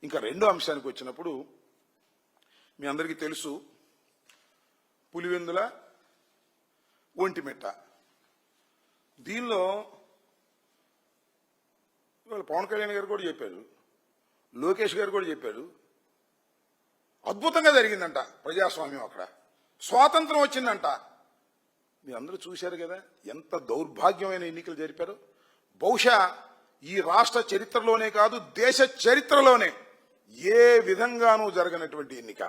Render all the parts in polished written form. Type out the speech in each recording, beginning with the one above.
ఇంకా రెండో అంశానికి వచ్చినప్పుడు మీ అందరికీ తెలుసు, పులివెందుల ఒంటిమిట్ట. దీనిలో ఇవాళ పవన్ కళ్యాణ్ గారు కూడా చెప్పారు, లోకేష్ గారు కూడా చెప్పారు, అద్భుతంగా జరిగిందంట ప్రజాస్వామ్యం. అక్కడ స్వాతంత్రం వచ్చిందంట. మీరు అందరూ చూశారు కదా ఎంత దౌర్భాగ్యమైన ఎన్నికలు జరిపారు. బహుశా ఈ రాష్ట్ర చరిత్రలోనే కాదు, దేశ చరిత్రలోనే ఏ విధంగానూ జరగనటువంటి ఎన్నిక,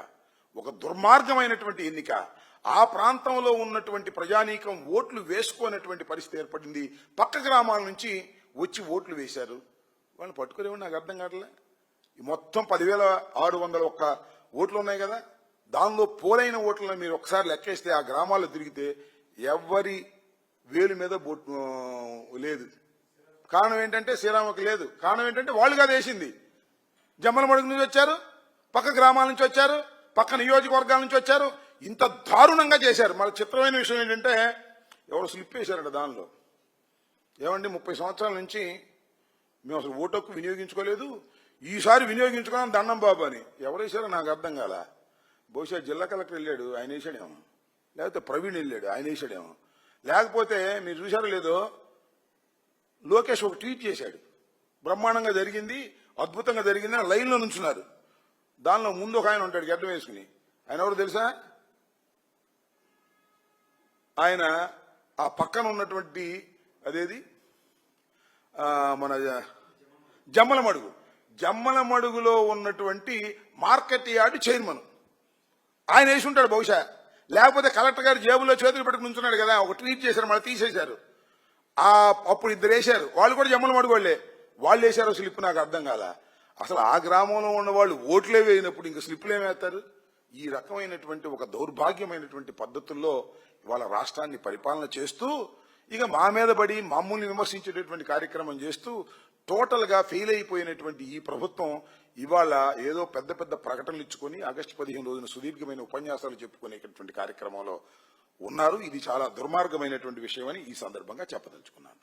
ఒక దుర్మార్గమైనటువంటి ఎన్నిక. ఆ ప్రాంతంలో ఉన్నటువంటి ప్రజానీకం ఓట్లు వేసుకోనటువంటి పరిస్థితి ఏర్పడింది. పక్క గ్రామాల నుంచి వచ్చి ఓట్లు వేశారు. వాళ్ళని పట్టుకునేవాడు నాకు అర్థం కావట్లే. ఈ మొత్తం 10,601 ఓట్లు ఉన్నాయి కదా, దానిలో పోలైన ఓట్లను మీరు ఒకసారి లెక్కేస్తే ఆ గ్రామాల్లో తిరిగితే ఎవరి వేలు మీద లేదు. కారణం ఏంటంటే శ్రీరామకు లేదు. కారణం ఏంటంటే వాళ్ళు కాదు వేసింది. జమ్మలమడుగు నుంచి వచ్చారు, పక్క గ్రామాల నుంచి వచ్చారు, పక్క నియోజకవర్గాల నుంచి వచ్చారు. ఇంత దారుణంగా చేశారు. మన చిత్రమైన విషయం ఏంటంటే ఎవరు స్లిప్ వేశారట దానిలో. ఏమండి 30 సంవత్సరాల నుంచి మేము అసలు ఓటు హక్కు వినియోగించుకోలేదు, ఈసారి వినియోగించుకున్నాం దండం బాబు అని ఎవరు వేశారో నాకు అర్థం కాల. బహుశా జిల్లా కలెక్టర్ వెళ్ళాడు, ఆయన వేసాడేమో, లేకపోతే ప్రవీణ్ వెళ్ళాడు, ఆయన వేసాడేమో, లేకపోతే మీరు చూశారో లేదో లోకేష్ ఒక ట్వీట్ చేశాడు, బ్రహ్మాండంగా జరిగింది, అద్భుతంగా జరిగింది అని లైన్లో నుంచున్నారు. దానిలో ముందు ఒక ఆయన ఉంటాడు గడ్డం వేసుకుని, ఆయన ఎవరు తెలుసా? ఆయన ఆ పక్కన ఉన్నటువంటి అదేది మన జమ్మలమడుగులో ఉన్నటువంటి మార్కెట్ యార్డ్ చైర్మన్ ఆయన వేసి ఉంటాడు బహుశా. లేకపోతే కలెక్టర్ గారు జేబులో చేతులు పెట్టుకుని ఉంచున్నాడు కదా, ఒక ట్వీట్ చేశారు, మళ్ళీ తీసేశారు. అప్పుడు ఇద్దరు వేశారు, వాళ్ళు కూడా జమ్మలమడుగు వాళ్ళే. వాళ్ళు వేశారో స్లిప్ నాకు అర్థం కాల. అసలు ఆ గ్రామంలో ఉన్న వాళ్ళు ఓట్లే వేయినప్పుడు ఇంకా స్లిప్లు ఏమేస్తారు? ఈ రకమైనటువంటి ఒక దౌర్భాగ్యమైనటువంటి పద్ధతుల్లో ఇవాళ రాష్ట్రాన్ని పరిపాలన చేస్తూ ఇక మా మీద పడి మమ్మల్ని విమర్శించేటటువంటి కార్యక్రమం చేస్తూ టోటల్ గా ఫెయిల్ అయిపోయినటువంటి ఈ ప్రభుత్వం ఇవాళ ఏదో పెద్ద పెద్ద ప్రకటనలు ఇచ్చుకొని ఆగస్టు 15 రోజున సుదీర్ఘమైన ఉపన్యాసాలు చెప్పుకునేటటువంటి కార్యక్రమంలో ఉన్నారు. ఇది చాలా దుర్మార్గమైనటువంటి విషయం అని ఈ సందర్భంగా చెప్పదలుచుకున్నాను.